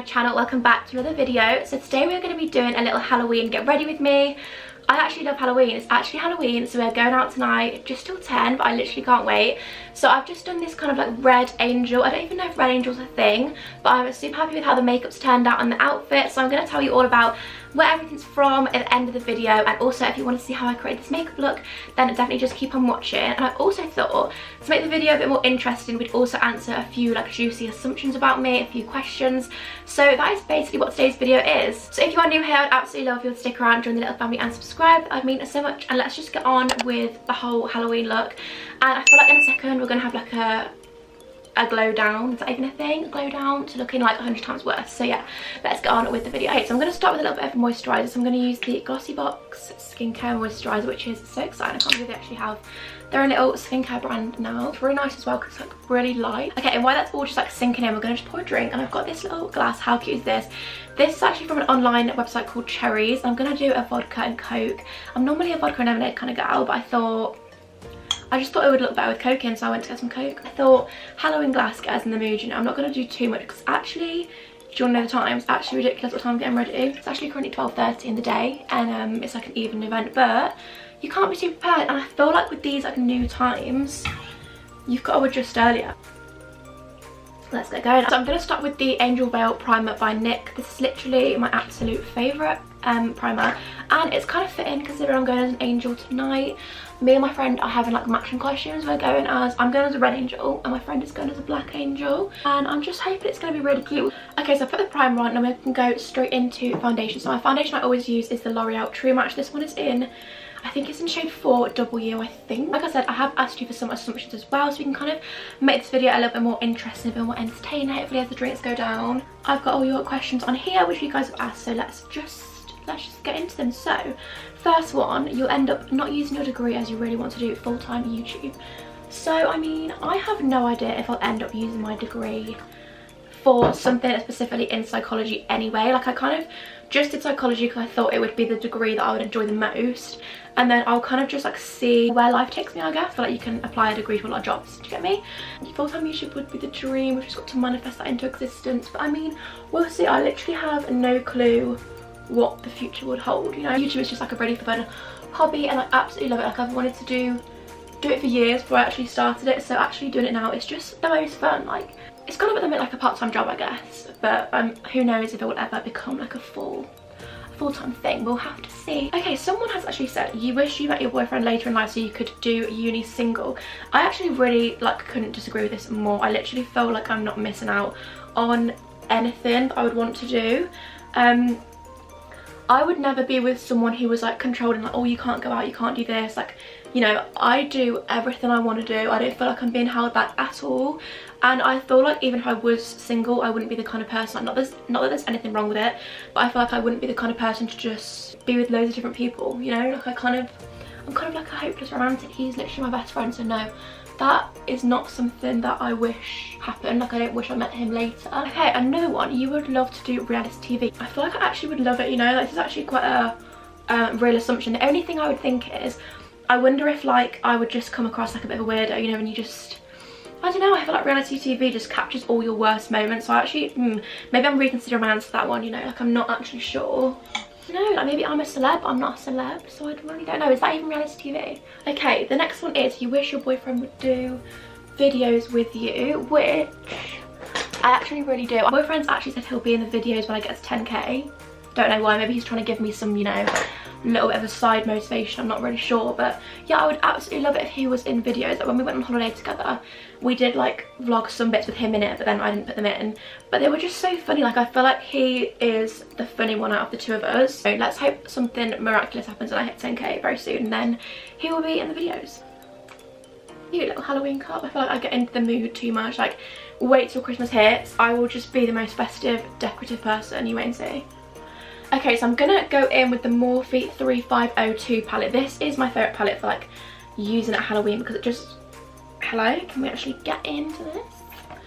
my channel, welcome back to another video. So today we're going to be doing a little Halloween get ready with me. I actually love Halloween. It's actually Halloween, so we're going out tonight just till 10, but I literally can't wait. So I've just done this kind of like red angel. I don't even know if red angel's a thing, but I'm super happy with how the makeup's turned out and the outfit. So I'm going to tell you all about where everything's from at the end of the video, and also if you want to see how I create this makeup look, then definitely just keep on watching. And I also thought to make the video a bit more interesting, we'd also answer a few like juicy assumptions about me, a few questions. So that is basically what today's video is. So if you are new here, I'd absolutely love if you would stick around, join the little family and subscribe. I'd mean so much. And let's just get on with the whole Halloween look. And I feel like in a second we're gonna have like a glow down. Is that even a thing? Glow down to looking like 100 times worse. So yeah, let's get on with the video. Okay, so I'm going to start with a little bit of moisturiser. So I'm going to use the Glossy Box skincare moisturiser, which is so exciting. I can't believe they actually have their own little skincare brand now. It's really nice as well because it's like really light. Okay, and while that's all just like sinking in, we're going to just pour a drink. And I've got this little glass. How cute is this? This is actually from an online website called Cherries. I'm going to do a vodka and Coke. I'm normally a vodka and lemonade kind of gal, but I just thought it would look better with Coke in, so I went to get some Coke. I thought Halloween glass gets us in the mood, you know. I'm not going to do too much because actually, do you want to know the time? It's actually ridiculous what time I'm getting ready. It's actually currently 12:30 in the day, and it's like an evening event, but you can't be too prepared. And I feel like with these like new times, you've got to adjust earlier. Let's get going. So I'm going to start with the Angel Veil Primer by NYX. This is literally my absolute favourite primer, and it's kind of fitting considering I'm going as an angel tonight. Me and my friend are having like matching costumes. I'm going as a red angel and my friend is going as a black angel, and I'm just hoping it's going to be really cute. Okay, so I put the primer on and we can go straight into foundation. So my foundation I always use is the L'Oreal True Match. This one is in, I think it's in shade 4W, I think. Like I said, I have asked you for some assumptions as well, so we can kind of make this video a little bit more interesting, a bit more entertaining, hopefully as the drinks go down. I've got all your questions on here which you guys have asked, so let's just get into them. So first one, you'll end up not using your degree as you really want to do full-time YouTube. So I mean, I have no idea if I'll end up using my degree for something that's specifically in psychology anyway. Like I kind of just did psychology because I thought it would be the degree that I would enjoy the most, and then I'll kind of just like see where life takes me, I guess. I feel like you can apply a degree to a lot of jobs. Do you get me? Full-time YouTube would be the dream. We've just got to manifest that into existence, but I mean, we'll see. I literally have no clue what the future would hold, you know. YouTube is just like a really fun hobby and I absolutely love it. Like I've wanted to do it for years before I actually started it, so actually doing it now is just the most fun. Like it's kind of at the minute like a part-time job, I guess, but who knows if it will ever become like a full-time thing. We'll have to see. Okay, someone has actually said you wish you met your boyfriend later in life so you could do uni single. I actually really like couldn't disagree with this more. I literally feel like I'm not missing out on anything that I would want to do. I would never be with someone who was like controlling, like, oh, you can't go out, you can't do this. Like, you know, I do everything I want to do. I don't feel like I'm being held back at all. And I feel like even if I was single, I wouldn't be the kind of person, like, not that there's anything wrong with it, but I feel like I wouldn't be the kind of person to just be with loads of different people, you know. Like I'm kind of like a hopeless romantic. He's literally my best friend, so no, that is not something that I wish happened. Like I don't wish I met him later. Okay, another one, you would love to do reality TV. I feel like I actually would love it, you know. Like, this is actually quite a real assumption. The only thing I would think is, I wonder if like I would just come across like a bit of a weirdo, you know, and you just, I don't know, I feel like reality TV just captures all your worst moments. So I actually, maybe I'm reconsidering my answer to that one, you know. Like I'm not actually sure. No, like maybe I'm a celeb, I'm not a celeb, so I really don't know. Is that even reality TV? Okay, the next one is you wish your boyfriend would do videos with you, which I actually really do. My boyfriend's actually said he'll be in the videos when I get to 10k. Don't know why, maybe he's trying to give me some, you know, little bit of a side motivation, I'm not really sure. But yeah, I would absolutely love it if he was in videos. Like when we went on holiday together, we did like vlog some bits with him in it, but then I didn't put them in, but they were just so funny. Like I feel like he is the funny one out of the two of us. So let's hope something miraculous happens and I hit 10k very soon, and then he will be in the videos. Cute little Halloween cup. I feel like I get into the mood too much. Like wait till Christmas hits, I will just be the most festive, decorative person, you won't see. Okay, so I'm gonna go in with the Morphe 3502 palette. This is my favourite palette for like using at Halloween because it just, hello, can we actually get into this?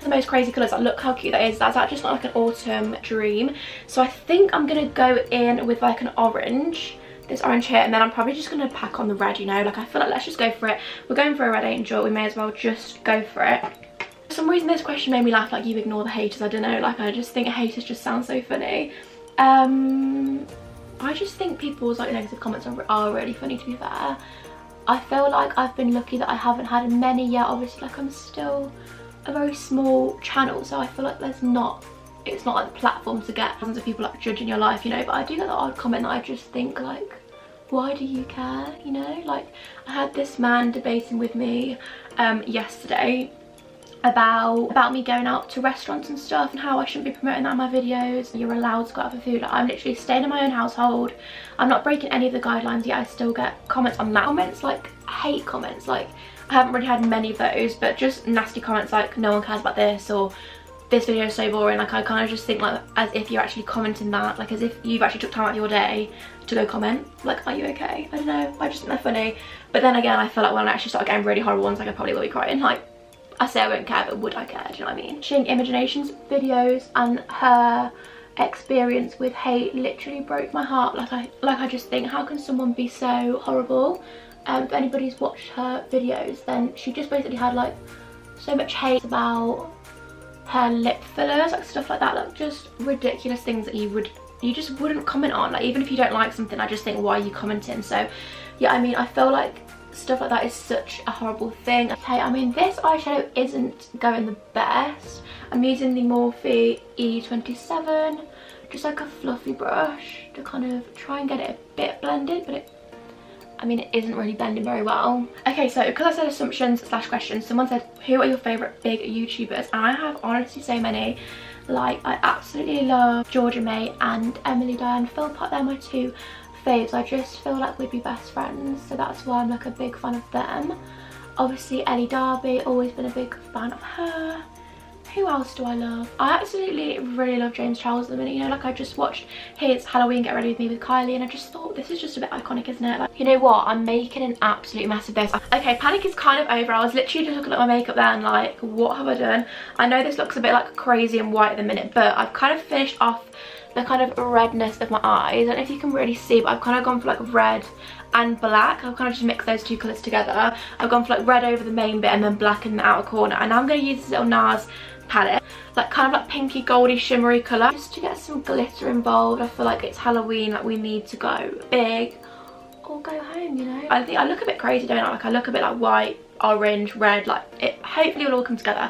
The most crazy colours, like look how cute that is. That's actually just not like an autumn dream. So I think I'm gonna go in with like an orange, this orange here, and then I'm probably just gonna pack on the red, you know. Like I feel like let's just go for it. We're going for a red angel, we may as well just go for it. For some reason this question made me laugh, like, you ignore the haters. I don't know, like, I just think haters just sound so funny. I just think people's like negative comments are really funny, to be fair. I feel like I've been lucky that I haven't had many yet. Obviously, like, I'm still a very small channel, so I feel like it's not like the platform to get tons of people like judging your life, you know. But I do get that odd comment that I just think, like, why do you care, you know? Like, I had this man debating with me yesterday about me going out to restaurants and stuff and how I shouldn't be promoting that in my videos. You're allowed to go out for food. Like, I'm literally staying in my own household. I'm not breaking any of the guidelines, yet I still get comments on that. Comments, like hate comments, like I haven't really had many of those, but just nasty comments like no one cares about this, or this video is so boring. Like, I kind of just think, like, as if you're actually commenting that, like as if you've actually took time out of your day to go comment, like, are you okay? I don't know, I just think they're funny. But then again, I feel like when I actually start getting really horrible ones, like, I probably will be crying. Like, I say I won't care, but would I care? Do you know what I mean? Watching Imagination's videos and her experience with hate literally broke my heart. Like I just think, how can someone be so horrible? If anybody's watched her videos, then she just basically had like so much hate about her lip fillers, like stuff like that, like just ridiculous things that you just wouldn't comment on. Like, even if you don't like something, I just think, why are you commenting? So yeah, I mean, I feel like stuff like that is such a horrible thing. Okay, I mean, this eyeshadow isn't going the best. I'm using the Morphe E27, just like a fluffy brush to kind of try and get it a bit blended, but it isn't really blending very well. Okay, so because I said assumptions / questions, someone said, who are your favourite big YouTubers? And I have honestly so many. Like, I absolutely love Georgia May and Emily Diane Philpott. They're my two faves. I just feel like we'd be best friends, so that's why I'm like a big fan of them. Obviously Ellie Darby, always been a big fan of her. Who else do I love? I absolutely really love James Charles at the minute, you know. Like, I just watched his Halloween Get Ready With Me with Kylie, and I just thought, this is just a bit iconic, isn't it? Like, you know what, I'm making an absolute mess of this. Okay, panic is kind of over. I was literally just looking at my makeup there and like, what have I done? I know this looks a bit like crazy and white at the minute, but I've kind of finished off the kind of redness of my eyes. I don't know if you can really see, but I've kind of gone for like red and black. I've kind of just mixed those two colours together. I've gone for like red over the main bit and then black in the outer corner, and now I'm going to use this little NARS palette, like kind of like pinky goldy shimmery colour, just to get some glitter involved. I feel like it's Halloween, like we need to go big or go home, you know. I think I look a bit crazy, don't I? Like, I look a bit like white, orange, red, like it hopefully will all come together.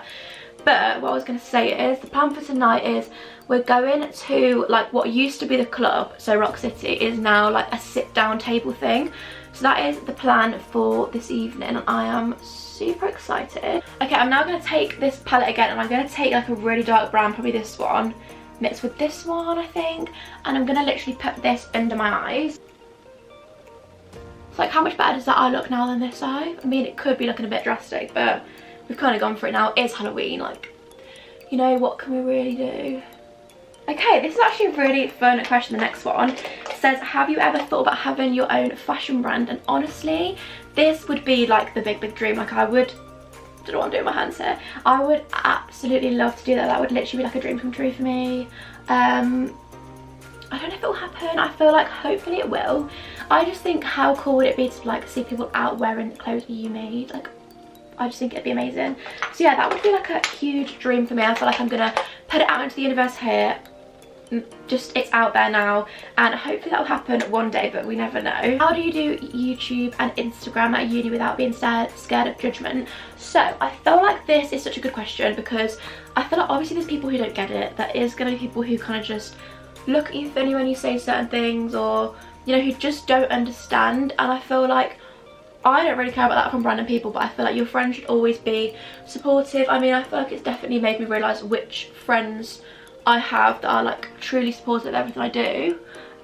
But what I was going to say is, the plan for tonight is we're going to like what used to be the club, so Rock City is now like a sit down table thing. So that is the plan for this evening. I am super excited. Okay, I'm now going to take this palette again, and I'm going to take like a really dark brown, probably this one, mixed with this one, I think, and I'm going to literally put this under my eyes. It's like, how much better does that eye look now than this eye? I mean, it could be looking a bit drastic, but we've kind of gone for it now. It's Halloween, like, you know, what can we really do? Okay, this is actually a really fun question. The next one says, have you ever thought about having your own fashion brand? And honestly, this would be like the big dream. Like, I would, I don't know what I'm doing with my hands here. I would absolutely love to do that. That would literally be like a dream come true for me. I don't know if it will happen. I feel like hopefully it will. I just think, how cool would it be to like see people out wearing clothes that you made? Like, I just think it'd be amazing. So yeah, that would be like a huge dream for me. I feel like I'm gonna put it out into the universe here. Just, it's out there now, and hopefully that will happen one day, but we never know. How do you do YouTube and Instagram at uni without being scared of judgment? So I feel like this is such a good question, because I feel like obviously there's people who don't get it. There is going to be people who kind of just look at you funny when you say certain things, or, you know, who just don't understand. And I feel like I don't really care about that from random people, but I feel like your friends should always be supportive. I mean, I feel like it's definitely made me realise which friends I have that are like truly supportive of everything I do,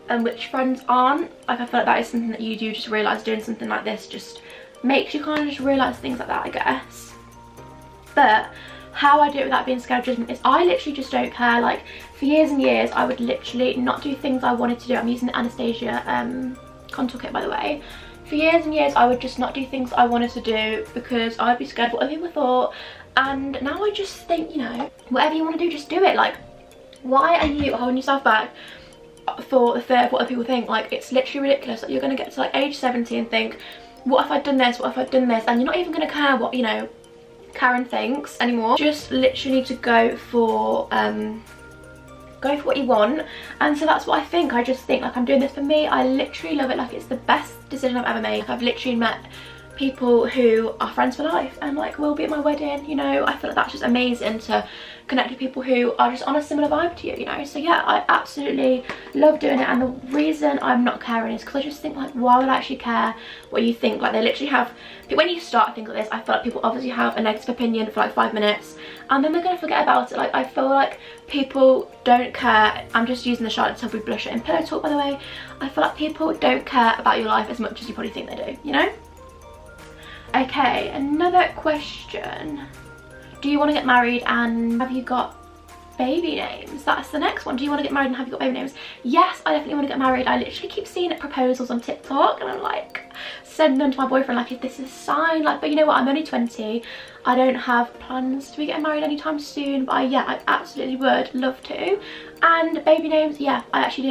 and which friends aren't. Like, I feel like that is something that you do just realise doing something like this just makes you kind of just realise things like that, I guess. But how I do it without being scared of judgment is I literally just don't care. Like, for years and years I would literally not do things I wanted to do. I'm using the Anastasia contour kit, by the way. For years and years I would just not do things I wanted to do because I'd be scared of what other people thought. And now I just think, you know, whatever you want to do, just do it. Like, why are you holding yourself back for the fear of what other people think? Like, it's literally ridiculous that you're going to get to like age 70 and think, what if I'd done this, what if I'd done this, and you're not even going to care what, you know, Karen thinks anymore. Just literally need to go for what you want, and so that's what I think. I just think like I'm doing this for me. I literally love it. Like it's the best decision I've ever made. I've literally met people who are friends for life and like will be at my wedding, you know. I feel like that's just amazing to connect with people who are just on a similar vibe to you, you know. So yeah, I absolutely love doing it, and the reason I'm not caring is because I just think like, why would I actually care what you think? Like they literally have, when you start to think like this, I feel like people obviously have a negative opinion for like 5 minutes and then they're gonna forget about it. Like I feel like people don't care. I'm just using the Charlotte Tilbury blusher in Pillow Talk, by the way. I feel like people don't care about your life as much as you probably think they do, you know. Okay, another question. Do you want to get married and have you got baby names? That's the next one. Do you want to get married and have you got baby names? Yes, I definitely want to get married. I literally keep seeing proposals on TikTok and I'm like sending them to my boyfriend like, if this is a sign, like, but you know what, I'm only 20. I don't have plans to be getting married anytime soon, but yeah, I absolutely would love to. And baby names, yeah, I actually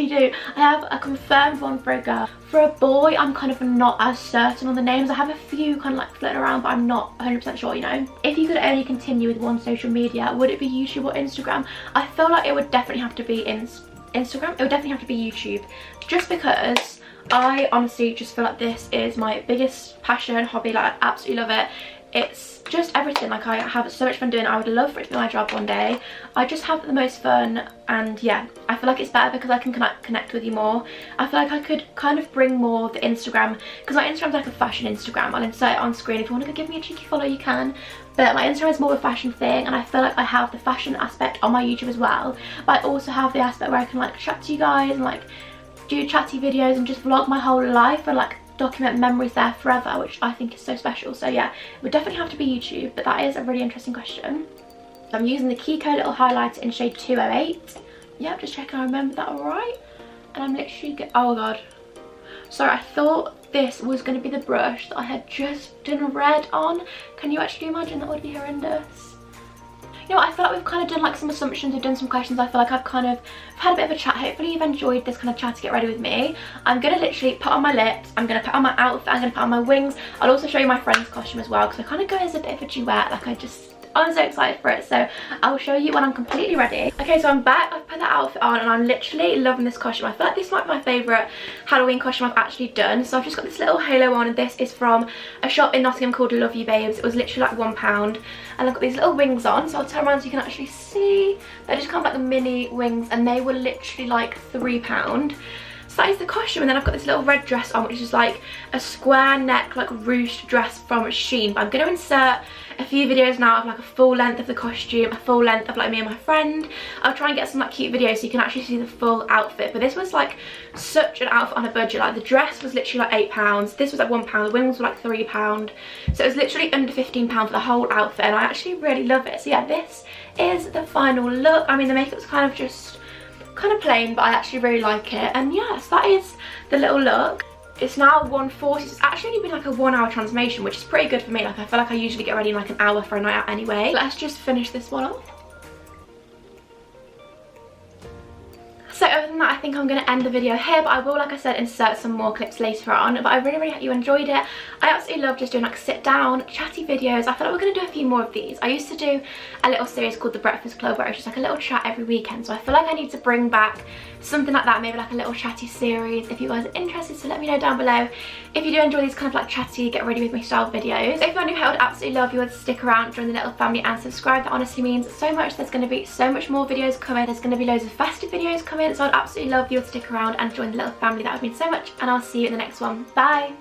do. I have a confirmed one for a girl. For a boy, I'm kind of not as certain on the names. I have a few kind of like floating around, but I'm not 100% sure, you know. If you could only continue with one social media, would it be YouTube or Instagram? I feel like it would definitely have to be Instagram. It would definitely have to be YouTube, just because I honestly just feel like this is my biggest passion, hobby. Like I absolutely love it. It's just everything. Like I have so much fun doing it. I would love for it to be my job one day. I just have the most fun, and yeah, I feel like it's better because I can connect with you more. I feel like I could kind of bring more of the Instagram, because my Instagram's like a fashion Instagram. I'll insert it on screen. If you want to give me a cheeky follow, you can. But my Instagram is more of a fashion thing, and I feel like I have the fashion aspect on my YouTube as well. But I also have the aspect where I can like chat to you guys and like do chatty videos and just vlog my whole life and like document memories there forever, which I think is so special. So yeah, it would definitely have to be YouTube, but that is a really interesting question. I'm using the Kiko little highlighter in shade 208. Yep, just checking I remember that all right. And I'm literally oh god, sorry, I thought this was going to be the brush that I had just done red on. Can you actually imagine? That would be horrendous. You know what, I feel like we've kind of done like some assumptions, we've done some questions. I feel like I've had a bit of a chat. Hopefully you've enjoyed this kind of chat to get ready with me. I'm going to literally put on my lips, I'm going to put on my outfit, I'm going to put on my wings. I'll also show you my friend's costume as well, because I kind of go as a bit of a duet. Like I'm so excited for it, so I'll show you when I'm completely ready. Okay, so I'm back. I've put that outfit on and I'm literally loving this costume. I feel like this might be my favourite Halloween costume I've actually done. So I've just got this little halo on, and this is from a shop in Nottingham called Love You Babes. It was literally like £1, and I've got these little wings on, so I'll turn around so you can actually see. They just come like the mini wings, and they were literally like £3. So that is the costume, and then I've got this little red dress on, which is like a square neck like ruched dress from Shein. But I'm going to insert a few videos now of like a full length of the costume, a full length of like me and my friend. I'll try and get some like cute videos so you can actually see the full outfit. But this was like such an outfit on a budget. Like the dress was literally like £8, this was like £1, the wings were like £3, so it was literally under £15 for the whole outfit, and I actually really love it. So yeah, this is the final look. I mean, the makeup's kind of just plain, but I actually really like it. And yes, that is the little look. It's now 1:40, so it's actually only been like a 1 hour transformation, which is pretty good for me. Like I feel like I usually get ready in like an hour for a night out anyway. Let's just finish this one off. So other than that, I think I'm going to end the video here, but I will, like I said, insert some more clips later on. But I really hope you enjoyed it. I absolutely love just doing like sit down chatty videos. I feel like we're going to do a few more of these. I used to do a little series called The Breakfast Club, where it's just like a little chat every weekend. So I feel like I need to bring back something like that, maybe like a little chatty series if you guys are interested. So let me know down below if you do enjoy these kind of like chatty get ready with me style videos. If you're new here, I would absolutely love you to stick around, join the little family and subscribe. That honestly means so much. There's going to be so much more videos coming. There's going to be loads of festive videos coming, so I'd absolutely love you to stick around and join the little family. That would mean so much, and I'll see you in the next one. Bye.